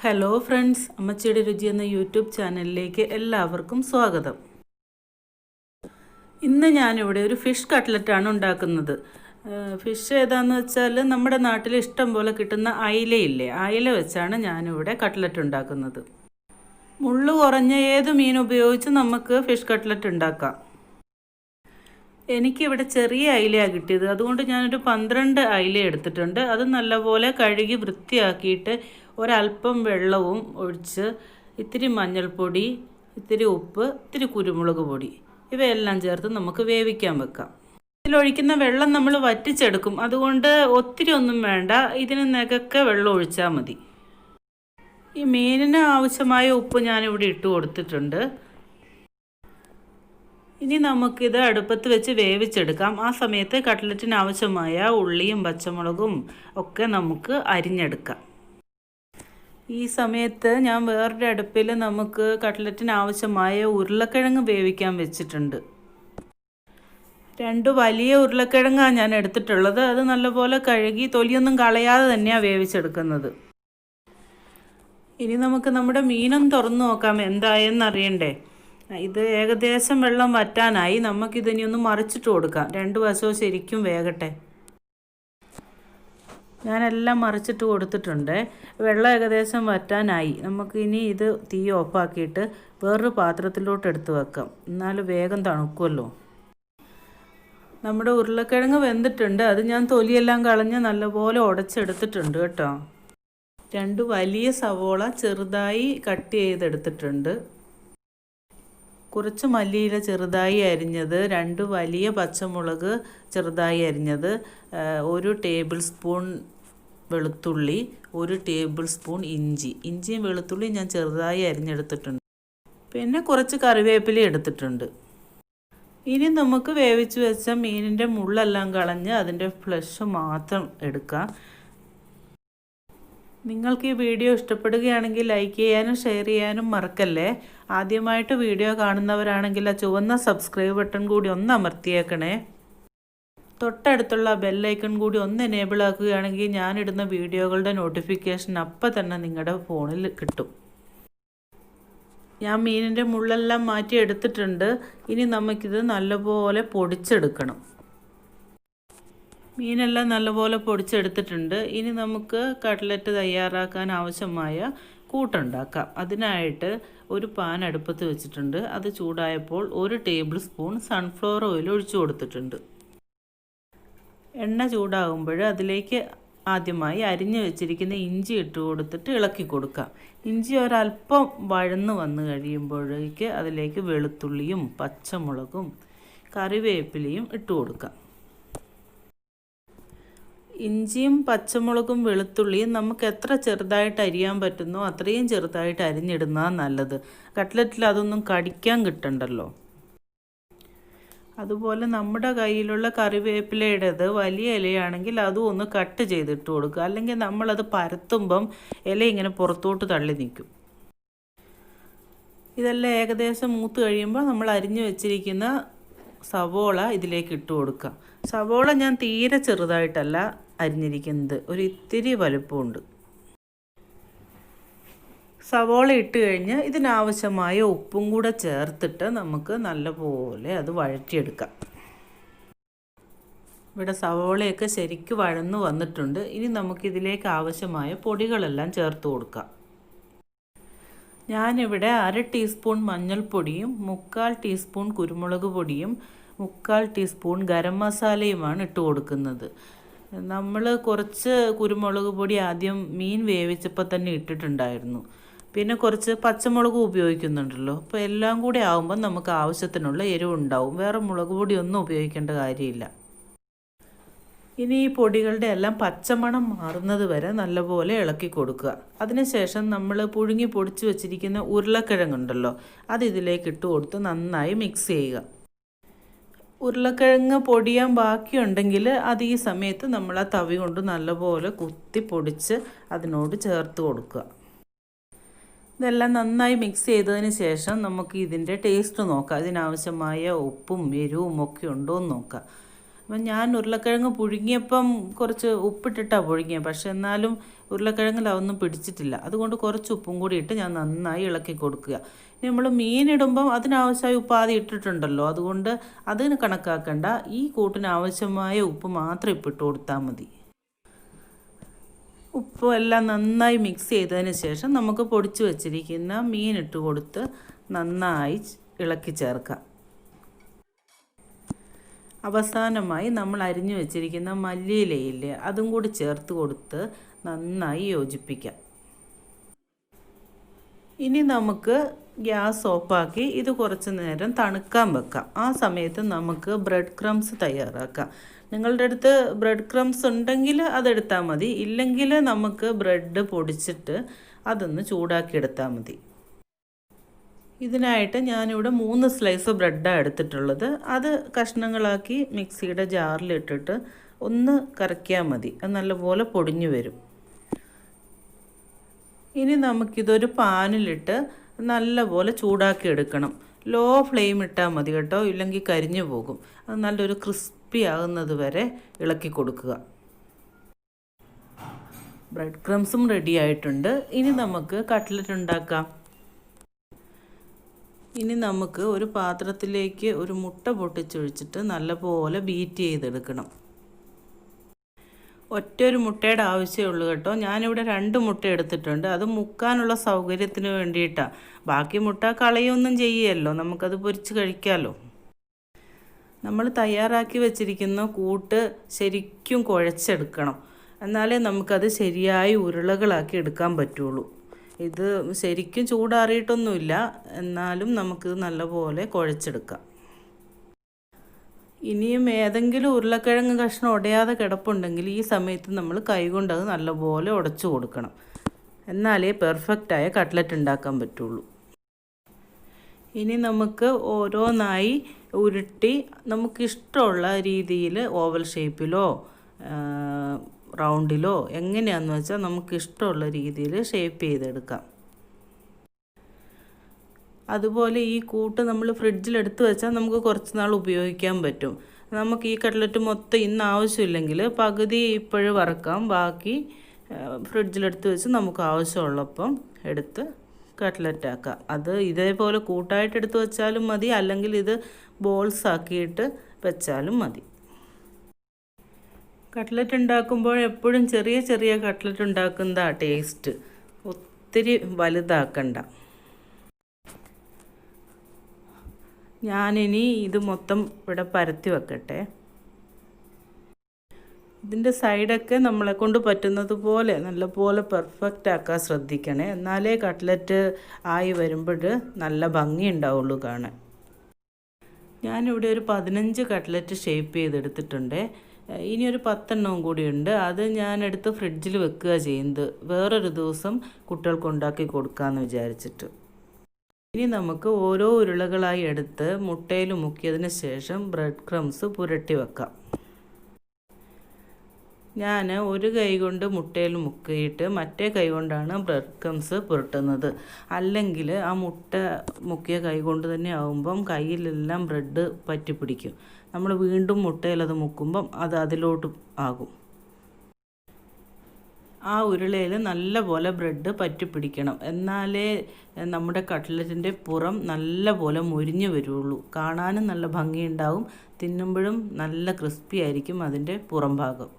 Hello friends, അമ്മച്ചിയുടെ രുചി എന്ന യൂട്യൂബ് ചാനലിലേക്ക് എല്ലാവർക്കും സ്വാഗതം. ഇന്ന് ഞാനിവിടെ ഒരു ഫിഷ് കട്ട്ലറ്റാണ് ഉണ്ടാക്കുന്നത്. ഫിഷ് ഏതാണെന്ന് വെച്ചാൽ നമ്മുടെ നാട്ടിൽ ഇഷ്ടം പോലെ കിട്ടുന്ന അയിലയില്ലേ, അയില വെച്ചാണ് ഞാനിവിടെ കട്ട്ലറ്റ് ഉണ്ടാക്കുന്നത്. മുള്ളു കുറഞ്ഞ ഏത് മീൻ ഉപയോഗിച്ച് നമുക്ക് ഫിഷ് കട്ട്ലറ്റ് ഉണ്ടാക്കാം. എനിക്കിവിടെ ചെറിയ അയിലയാണ് കിട്ടിയത്, അതുകൊണ്ട് ഞാനൊരു 12 അയില എടുത്തിട്ടുണ്ട്. അത് നല്ലപോലെ കഴുകി വൃത്തിയാക്കിയിട്ട് ഒരല്പം വെള്ളവും ഒഴിച്ച് ഇത്തിരി മഞ്ഞൾപ്പൊടി, ഇത്തിരി ഉപ്പ്, ഇത്തിരി കുരുമുളക് പൊടി ഇവയെല്ലാം ചേർത്ത് നമുക്ക് വേവിക്കാൻ വെക്കാം. ഇതിലൊഴിക്കുന്ന വെള്ളം നമ്മൾ വറ്റിച്ചെടുക്കും, അതുകൊണ്ട് ഒത്തിരി ഒന്നും വേണ്ട. ഇതിന് നികക്കെ വെള്ളം ഒഴിച്ചാൽ മതി. ഈ മീനിന് ആവശ്യമായ ഉപ്പ് ഞാനിവിടെ ഇട്ട് കൊടുത്തിട്ടുണ്ട്. ഇനി നമുക്കിത് അടുപ്പത്ത് വെച്ച് വേവിച്ചെടുക്കാം. ആ സമയത്ത് കട്ട്ലറ്റിന് ആവശ്യമായ ഉള്ളിയും പച്ചമുളകും ഒക്കെ നമുക്ക് അരിഞ്ഞെടുക്കാം. ഈ സമയത്ത് ഞാൻ വേറൊരു അടുപ്പിൽ നമുക്ക് കട്ട്ലറ്റിന് ആവശ്യമായ ഉരുളക്കിഴങ്ങ് വേവിക്കാൻ വെച്ചിട്ടുണ്ട്. 2 വലിയ ഉരുളക്കിഴങ്ങാണ് ഞാൻ എടുത്തിട്ടുള്ളത്. അത് നല്ലപോലെ കഴുകി തൊലിയൊന്നും കളയാതെ തന്നെയാണ് വേവിച്ചെടുക്കുന്നത്. ഇനി നമുക്ക് നമ്മുടെ മീനൊന്ന് തുറന്നു നോക്കാം, എന്തായെന്നറിയണ്ടേ. ഇത് ഏകദേശം വെള്ളം വറ്റാനായി. നമുക്കിതിനി ഒന്ന് മറിച്ചിട്ട് കൊടുക്കാം. 2 വശവും ശരിക്കും വേകട്ടെ. ഞാനെല്ലാം മറിച്ചിട്ട് കൊടുത്തിട്ടുണ്ട്. വെള്ളം ഏകദേശം വറ്റാനായി. നമുക്കിനി ഇത് തീ ഓഫാക്കിയിട്ട് വേറൊരു പാത്രത്തിലോട്ട് എടുത്ത് വെക്കാം, എന്നാലും വേഗം തണുക്കുമല്ലോ. നമ്മുടെ ഉരുളക്കിഴങ്ങ് വെന്തിട്ടുണ്ട്. അത് ഞാൻ തൊലിയെല്ലാം കളഞ്ഞ് നല്ലപോലെ ഉടച്ചെടുത്തിട്ടുണ്ട് കേട്ടോ. 2 വലിയ സവോള ചെറുതായി കട്ട് ചെയ്തെടുത്തിട്ടുണ്ട്. കുറച്ച് മല്ലിയില ചെറുതായി അരിഞ്ഞത്, 2 വലിയ പച്ചമുളക് ചെറുതായി അരിഞ്ഞത്, 1 ടേബിൾ സ്പൂൺ വെളുത്തുള്ളി, 1 ടേബിൾ സ്പൂൺ ഇഞ്ചിയും വെളുത്തുള്ളിയും ഞാൻ ചെറുതായി അരിഞ്ഞെടുത്തിട്ടുണ്ട്. പിന്നെ കുറച്ച് കറിവേപ്പില എടുത്തിട്ടുണ്ട്. ഇനി നമുക്ക് വേവിച്ച് വെച്ച മീനിൻ്റെ മുള്ളെല്ലാം കളഞ്ഞ് അതിൻ്റെ ഫ്ലഷ് മാത്രം എടുക്കാം. നിങ്ങൾക്ക് ഈ വീഡിയോ ഇഷ്ടപ്പെടുകയാണെങ്കിൽ ലൈക്ക് ചെയ്യാനും ഷെയർ ചെയ്യാനും മറക്കല്ലേ. ആദ്യമായിട്ട് വീഡിയോ കാണുന്നവരാണെങ്കിൽ ആ ചുവന്ന സബ്സ്ക്രൈബ് ബട്ടൺ കൂടി ഒന്ന് അമർത്തിയേക്കണേ. തൊട്ടടുത്തുള്ള ബെല്ലൈക്കൺ കൂടി ഒന്ന് എനേബിൾ ആക്കുകയാണെങ്കിൽ ഞാനിടുന്ന വീഡിയോകളുടെ നോട്ടിഫിക്കേഷൻ അപ്പം തന്നെ നിങ്ങളുടെ ഫോണിൽ കിട്ടും. ഞാൻ മീനിൻ്റെ മുള്ളെല്ലാം മാറ്റി എടുത്തിട്ടുണ്ട്. ഇനി നമുക്കിത് നല്ലപോലെ പൊടിച്ചെടുക്കണം. മീനെല്ലാം നല്ലപോലെ പൊടിച്ചെടുത്തിട്ടുണ്ട്. ഇനി നമുക്ക് കട്ട്ലറ്റ് തയ്യാറാക്കാൻ ആവശ്യമായ കൂട്ടുണ്ടാക്കാം. അതിനായിട്ട് ഒരു പാൻ അടുപ്പത്ത് വെച്ചിട്ടുണ്ട്. അത് ചൂടായപ്പോൾ 1 ടേബിൾ സ്പൂൺ സൺഫ്ലവർ ഓയിൽ ഒഴിച്ചു കൊടുത്തിട്ടുണ്ട്. എണ്ണ ചൂടാകുമ്പോൾ അതിലേക്ക് ആദ്യമായി അരിഞ്ഞു വെച്ചിരിക്കുന്ന ഇഞ്ചി ഇട്ട് കൊടുത്തിട്ട് ഇളക്കി കൊടുക്കാം. ഇഞ്ചി ഒരല്പം വഴന്ന് വന്ന് കഴിയുമ്പോഴേക്ക് അതിലേക്ക് വെളുത്തുള്ളിയും പച്ചമുളകും കറിവേപ്പിലയും ഇട്ട് കൊടുക്കാം. ഇഞ്ചിയും പച്ചമുളകും വെളുത്തുള്ളിയും നമുക്ക് എത്ര ചെറുതായിട്ട് അരിയാൻ പറ്റുന്നോ അത്രയും ചെറുതായിട്ട് അരിഞ്ഞിടുന്നതാണ് നല്ലത്. കട്ട്ലറ്റിൽ അതൊന്നും കടിക്കാൻ കിട്ടണ്ടല്ലോ. അതുപോലെ നമ്മുടെ കയ്യിലുള്ള കറിവേപ്പിലയുടേത് വലിയ ഇലയാണെങ്കിൽ അതും ഒന്ന് കട്ട് ചെയ്തിട്ട് കൊടുക്കുക. അല്ലെങ്കിൽ നമ്മളത് പരത്തുമ്പം ഇല ഇങ്ങനെ പുറത്തോട്ട് തള്ളി നിൽക്കും. ഇതെല്ലാം ഏകദേശം മൂത്ത് കഴിയുമ്പോൾ നമ്മൾ അരിഞ്ഞു വെച്ചിരിക്കുന്ന സവോള ഇതിലേക്ക് ഇട്ട് കൊടുക്കുക. സവോള ഞാൻ തീരെ ചെറുതായിട്ടല്ല അരിഞ്ഞിരിക്കുന്നത്, ഒരു ഇത്തിരി വലുപ്പമുണ്ട്. സവോള ഇട്ട് കഴിഞ്ഞ് ഇതിനാവശ്യമായ ഉപ്പും കൂടെ ചേർത്തിട്ട് നമുക്ക് നല്ലപോലെ അത് വഴറ്റിയെടുക്കാം. ഇവിടെ സവോളയൊക്കെ ശരിക്കും വഴന്നു വന്നിട്ടുണ്ട്. ഇനി നമുക്കിതിലേക്ക് ആവശ്യമായ പൊടികളെല്ലാം ചേർത്ത് കൊടുക്കാം. ഞാനിവിടെ 1/2 ടീസ്പൂൺ മഞ്ഞൾപ്പൊടിയും 1/4 ടീസ്പൂൺ കുരുമുളക് പൊടിയും 1/4 ടീസ്പൂൺ ഗരം മസാലയുമാണ് ഇട്ട് കൊടുക്കുന്നത്. നമ്മൾ കുറച്ച് കുരുമുളക് പൊടി ആദ്യം മീൻ വേവിച്ചപ്പോൾ തന്നെ ഇട്ടിട്ടുണ്ടായിരുന്നു. പിന്നെ കുറച്ച് പച്ചമുളക് ഉപയോഗിക്കുന്നുണ്ടല്ലോ. അപ്പോൾ എല്ലാം കൂടി ആകുമ്പോൾ നമുക്ക് ആവശ്യത്തിനുള്ള എരിവുണ്ടാവും. വേറെ മുളക് പൊടിയൊന്നും ഉപയോഗിക്കേണ്ട കാര്യമില്ല. ഇനി ഈ പൊടികളുടെ എല്ലാം പച്ചമണം മാറുന്നത് വരെ നല്ലപോലെ ഇളക്കി കൊടുക്കുക. അതിനുശേഷം നമ്മൾ പുഴുങ്ങി പൊടിച്ച് വെച്ചിരിക്കുന്ന ഉരുളക്കിഴങ്ങുണ്ടല്ലോ, അത് ഇതിലേക്ക് ഇട്ട് കൊടുത്ത് നന്നായി മിക്സ് ചെയ്യുക. ഉരുളക്കിഴങ്ങ് പൊടിയാൻ ബാക്കിയുണ്ടെങ്കിൽ അത് ഈ സമയത്ത് നമ്മൾ ആ തവി കൊണ്ട് നല്ലപോലെ കുത്തി പൊടിച്ച് അതിനോട് ചേർത്ത് കൊടുക്കുക. ഇതെല്ലാം നന്നായി മിക്സ് ചെയ്തതിന് ശേഷം നമുക്ക് ഇതിൻ്റെ ടേസ്റ്റ് നോക്കാം. ഇതിനാവശ്യമായ ഉപ്പും എരിവും ഒക്കെ ഉണ്ടോ എന്ന് നോക്കാം. അപ്പം ഞാൻ ഉരുളക്കിഴങ്ങ് പുഴുങ്ങിയപ്പം കുറച്ച് ഉപ്പിട്ടിട്ടാണ് പുഴുങ്ങിയത്, പക്ഷെ എന്നാലും ഉരുളക്കിഴങ്ങിൽ അതൊന്നും പിടിച്ചിട്ടില്ല. അതുകൊണ്ട് കുറച്ച് ഉപ്പും കൂടി ഇട്ട് ഞാൻ നന്നായി ഇളക്കി കൊടുക്കുക. ഇനി നമ്മൾ മീനിടുമ്പം അതിനാവശ്യമായ ഉപ്പ് ആദ്യം ഇട്ടിട്ടുണ്ടല്ലോ, അതുകൊണ്ട് അതിന് കണക്കാക്കണ്ട. ഈ കൂട്ടിന് ആവശ്യമായ ഉപ്പ് മാത്രം ഇപ്പിട്ട് കൊടുത്താൽ മതി. ഉപ്പും എല്ലാം നന്നായി മിക്സ് ചെയ്തതിന് ശേഷം നമുക്ക് പൊടിച്ച് വെച്ചിരിക്കുന്ന മീനിട്ട് കൊടുത്ത് നന്നായി ഇളക്കി ചേർക്കാം. അവസാനമായി നമ്മൾ അരിഞ്ഞു വെച്ചിരിക്കുന്ന മല്ലിയിലയില്ലേ, അതും കൂടി ചേർത്ത് കൊടുത്ത് നന്നായി യോജിപ്പിക്കാം. ഇനി നമുക്ക് ഗ്യാസ് ഓഫാക്കി ഇത് കുറച്ച് നേരം തണുക്കാൻ വെക്കാം. ആ സമയത്ത് നമുക്ക് ബ്രെഡ് ക്രംസ് തയ്യാറാക്കാം. നിങ്ങളുടെ അടുത്ത് ബ്രെഡ് ക്രംസ് ഉണ്ടെങ്കിൽ അതെടുത്താൽ മതി, ഇല്ലെങ്കിൽ നമുക്ക് ബ്രെഡ് പൊടിച്ചിട്ട് അതൊന്ന് ചൂടാക്കി എടുത്താൽ മതി. ഇതിനായിട്ട് ഞാനിവിടെ 3 സ്ലൈസ് ബ്രെഡാണ് എടുത്തിട്ടുള്ളത്. അത് കഷ്ണങ്ങളാക്കി മിക്സിയുടെ ജാറിലിട്ടിട്ട് ഒന്ന് കറക്കിയാൽ മതി, അത് നല്ലപോലെ പൊടിഞ്ഞു വരും. ഇനി നമുക്കിതൊരു പാനിലിട്ട് നല്ലപോലെ ചൂടാക്കി എടുക്കണം. ലോ ഫ്ലെയിം ഇട്ടാൽ മതി കേട്ടോ, ഇല്ലെങ്കിൽ കരിഞ്ഞു പോകും. അത് നല്ലൊരു ക്രിസ്പി ആകുന്നത് വരെ ഇളക്കി കൊടുക്കുക. ബ്രെഡ് ക്രംസും റെഡി ആയിട്ടുണ്ട്. ഇനി നമുക്ക് കട്ട്ലറ്റ് ഉണ്ടാക്കാം. ഇനി നമുക്ക് ഒരു പാത്രത്തിലേക്ക് ഒരു മുട്ട പൊട്ടിച്ചൊഴിച്ചിട്ട് നല്ലപോലെ ബീറ്റ് ചെയ്തെടുക്കണം. ഒറ്റൊരു മുട്ടയുടെ ആവശ്യമേ ഉള്ളൂ കേട്ടോ. ഞാനിവിടെ 2 മുട്ട എടുത്തിട്ടുണ്ട്. അത് മുക്കാനുള്ള സൗകര്യത്തിന് വേണ്ടിയിട്ടാണ്. ബാക്കി മുട്ട കളയൊന്നും ചെയ്യല്ലോ, നമുക്കത് പൊരിച്ച് കഴിക്കാമല്ലോ. നമ്മൾ തയ്യാറാക്കി വെച്ചിരിക്കുന്ന കൂട്ട് ശരിക്കും കുഴച്ചെടുക്കണം, എന്നാലേ നമുക്കത് ശരിയായി ഉരുളകളാക്കി എടുക്കാൻ പറ്റുള്ളൂ. ഇത് ശരിക്കും ചൂടാറിയിട്ടൊന്നുമില്ല, എന്നാലും നമുക്കിത് നല്ലപോലെ കുഴച്ചെടുക്കാം. ഇനിയും ഏതെങ്കിലും ഉരുളക്കിഴങ്ങ് കഷ്ണം ഉടയാതെ കിടപ്പുണ്ടെങ്കിൽ ഈ സമയത്ത് നമ്മൾ കൈകൊണ്ട് അത് നല്ലപോലെ ഉടച്ചു കൊടുക്കണം, എന്നാലേ പെർഫെക്റ്റായ കട്ട്ലറ്റ് ഉണ്ടാക്കാൻ പറ്റുള്ളൂ. ഇനി നമുക്ക് ഓരോന്നായി ഉരുട്ടി നമുക്കിഷ്ടമുള്ള രീതിയിൽ ഓവൽ ഷേപ്പിലോ റൗണ്ടിലോ എങ്ങനെയാണെന്ന് വെച്ചാൽ നമുക്കിഷ്ടമുള്ള രീതിയിൽ ഷേപ്പ് ചെയ്തെടുക്കാം. അതുപോലെ ഈ കൂട്ട് നമ്മൾ ഫ്രിഡ്ജിലെടുത്ത് വെച്ചാൽ നമുക്ക് കുറച്ച് നാൾ ഉപയോഗിക്കാൻ പറ്റും. നമുക്ക് ഈ കട്ട്ലറ്റ് മൊത്തം ഇന്ന് ആവശ്യമില്ലെങ്കിൽ പകുതി ഇപ്പോഴും വറക്കാം, ബാക്കി ഫ്രിഡ്ജിലെടുത്ത് വെച്ച് നമുക്ക് ആവശ്യമുള്ളപ്പം എടുത്ത് കട്ട്ലറ്റ് ആക്കാം. അത് ഇതേപോലെ കൂട്ടായിട്ട് എടുത്ത് വെച്ചാലും മതി, അല്ലെങ്കിൽ ഇത് ബോൾസ് ആക്കിയിട്ട് വെച്ചാലും മതി. കട്ട്ലറ്റ് ഉണ്ടാക്കുമ്പോൾ എപ്പോഴും ചെറിയ ചെറിയ കട്ട്ലറ്റ് ഉണ്ടാക്കുന്നതാണ് ടേസ്റ്റ്, ഒത്തിരി വലുതാക്കണ്ട. ഞാനിനി ഇത് മൊത്തം ഇവിടെ പരത്തി വെക്കട്ടെ. ഇതിൻ്റെ സൈഡൊക്കെ നമ്മളെ കൊണ്ട് പറ്റുന്നത് പോലെ നല്ലപോലെ പെർഫെക്റ്റ് ആക്കാൻ ശ്രദ്ധിക്കണേ, എന്നാലേ കട്ട്ലറ്റ് ആയി വരുമ്പോൾ നല്ല ഭംഗി ഉണ്ടാവുള്ളൂ കാണാൻ. ഞാനിവിടെ ഒരു 15 കട്ട്ലറ്റ് ഷേപ്പ് ചെയ്തെടുത്തിട്ടുണ്ട്. ഇനിയൊരു 10 എണ്ണവും കൂടിയുണ്ട്. അത് ഞാനെടുത്ത് ഫ്രിഡ്ജിൽ വെക്കുക ചെയ്യുന്നത്, വേറൊരു ദിവസം കുട്ടികൾക്ക് ഉണ്ടാക്കി കൊടുക്കാമെന്ന് വിചാരിച്ചിട്ട്. ഇനി നമുക്ക് ഓരോ ഉരുളകളായി എടുത്ത് മുട്ടയിൽ മുക്കിയതിന് ശേഷം ബ്രെഡ് ക്രംസ് പുരട്ടി വെക്കാം. ഞാൻ ഒരു കൈ കൊണ്ട് മുട്ടയിൽ മുക്കിയിട്ട് മറ്റേ കൈ കൊണ്ടാണ് ബ്രെഡ് ക്രംസ് പുരട്ടുന്നത്. അല്ലെങ്കിൽ ആ മുട്ട മുക്കിയ കൈ കൊണ്ട് തന്നെ ആകുമ്പം കയ്യിലെല്ലാം ബ്രെഡ് പറ്റിപ്പിടിക്കും. നമ്മൾ വീണ്ടും മുട്ടയിൽ അത് മുക്കുമ്പം അത് അതിലോട്ട് ആകും. ആ ഉരുളയിൽ നല്ലപോലെ ബ്രെഡ് പറ്റിപ്പിടിക്കണം, എന്നാലേ നമ്മുടെ കട്ട്ലറ്റിൻ്റെ പുറം നല്ലപോലെ മൊരിഞ്ഞ് വരുള്ളൂ. കാണാനും നല്ല ഭംഗിയുണ്ടാവും, തിന്നുമ്പോഴും നല്ല ക്രിസ്പി ആയിരിക്കും അതിൻ്റെ പുറം ഭാഗം.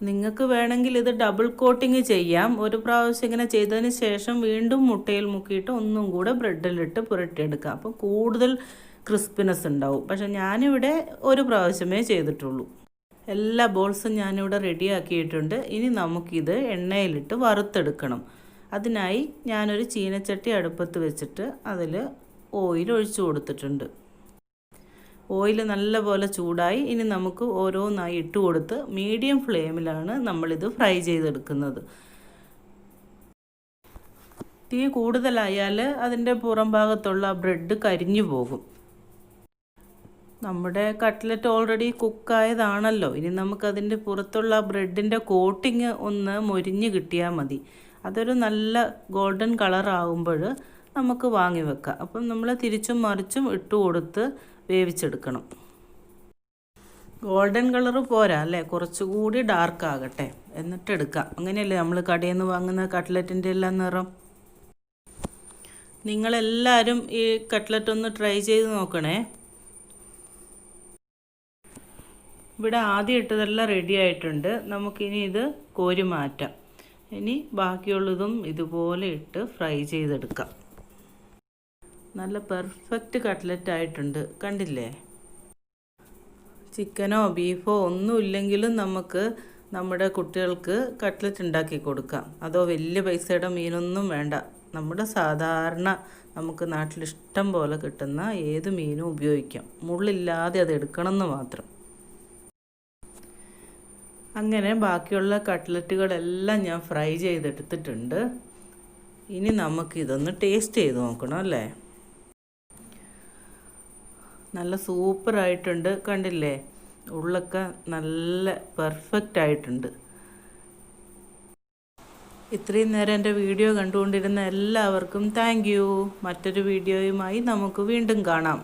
നിങ്ങൾക്ക് വേണമെങ്കിൽ ഇത് ഡബിൾ കോട്ടിങ് ചെയ്യാം. ഒരു പ്രാവശ്യം ഇങ്ങനെ ചെയ്തതിന് ശേഷം വീണ്ടും മുട്ടയിൽ മുക്കിയിട്ട് ഒന്നും കൂടെ ബ്രെഡിലിട്ട് പുരട്ടിയെടുക്കാം. അപ്പോൾ കൂടുതൽ ക്രിസ്പിനെസ് ഉണ്ടാവും. പക്ഷെ ഞാനിവിടെ ഒരു പ്രാവശ്യമേ ചെയ്തിട്ടുള്ളൂ. എല്ലാ ബോൾസും ഞാനിവിടെ റെഡിയാക്കിയിട്ടുണ്ട്. ഇനി നമുക്കിത് എണ്ണയിലിട്ട് വറുത്തെടുക്കണം. അതിനായി ഞാനൊരു ചീനച്ചട്ടി അടുപ്പത്ത് വെച്ചിട്ട് അതിൽ ഓയിൽ ഒഴിച്ചു കൊടുത്തിട്ടുണ്ട്. ഓയിൽ നല്ലപോലെ ചൂടായി. ഇനി നമുക്ക് ഓരോന്നായി ഇട്ട് കൊടുത്ത് മീഡിയം ഫ്ലെയിമിലാണ് നമ്മളിത് ഫ്രൈ ചെയ്തെടുക്കുന്നത്. തീ കൂടുതലായാൽ അതിൻ്റെ പുറം ഭാഗത്തുള്ള ബ്രെഡ് കരിഞ്ഞു പോകും. നമ്മുടെ കട്ട്ലറ്റ് ഓൾറെഡി കുക്കായതാണല്ലോ, ഇനി നമുക്കതിൻ്റെ പുറത്തുള്ള ബ്രെഡിൻ്റെ കോട്ടിങ് ഒന്ന് മൊരിഞ്ഞ് കിട്ടിയാൽ മതി. അതൊരു നല്ല ഗോൾഡൻ കളർ ആകുമ്പോൾ നമുക്ക് വാങ്ങി വെക്കാം. അപ്പം നമ്മൾ തിരിച്ചും മറിച്ചും ഇട്ട് കൊടുത്ത് വേവിച്ചെടുക്കണം. ഗോൾഡൻ കളറ് പോരാ അല്ലേ, കുറച്ചുകൂടി ഡാർക്ക് ആകട്ടെ, എന്നിട്ട് എടുക്കാം. അങ്ങനെയല്ലേ നമ്മൾ കടയിൽ നിന്ന് വാങ്ങുന്ന കട്ട്ലറ്റിൻ്റെ എല്ലാം നിറം. നിങ്ങളെല്ലാവരും ഈ കട്ട്ലറ്റ് ഒന്ന് ട്രൈ ചെയ്ത് നോക്കണേ. ഇവിടെ ആദ്യം ഇട്ടതെല്ലാം റെഡി ആയിട്ടുണ്ട്. നമുക്കിനി ഇത് കോരി മാറ്റാം. ഇനി ബാക്കിയുള്ളതും ഇതുപോലെ ഇട്ട് ഫ്രൈ ചെയ്തെടുക്കാം. നല്ല പെർഫെക്റ്റ് കട്ട്ലറ്റ് ആയിട്ടുണ്ട്, കണ്ടില്ലേ? ചിക്കനോ ബീഫോ ഒന്നും ഇല്ലെങ്കിലും നമുക്ക് നമ്മുടെ കുട്ടികൾക്ക് കട്ട്ലറ്റ് ഉണ്ടാക്കി കൊടുക്കാം. അതോ വലിയ പൈസയുടെ മീനൊന്നും വേണ്ട, നമ്മുടെ സാധാരണ നമുക്ക് നാട്ടിലിഷ്ടം പോലെ കിട്ടുന്ന ഏത് മീനും ഉപയോഗിക്കാം. മുള്ളില്ലാതെ അത് എടുക്കണമെന്ന് മാത്രം. അങ്ങനെ ബാക്കിയുള്ള കട്ട്ലറ്റുകളെല്ലാം ഞാൻ ഫ്രൈ ചെയ്തെടുത്തിട്ടുണ്ട്. ഇനി നമുക്കിതൊന്ന് ടേസ്റ്റ് ചെയ്ത് നോക്കണം അല്ലേ. നല്ല സൂപ്പറായിട്ടുണ്ട്, കണ്ടില്ലേ? ഉള്ളൊക്കെ നല്ല പെർഫെക്റ്റ് ആയിട്ടുണ്ട്. ഇത്രയും നേരം എൻ്റെ വീഡിയോ കണ്ടുകൊണ്ടിരുന്ന എല്ലാവർക്കും താങ്ക് യു. മറ്റൊരു വീഡിയോയുമായി നമുക്ക് വീണ്ടും കാണാം.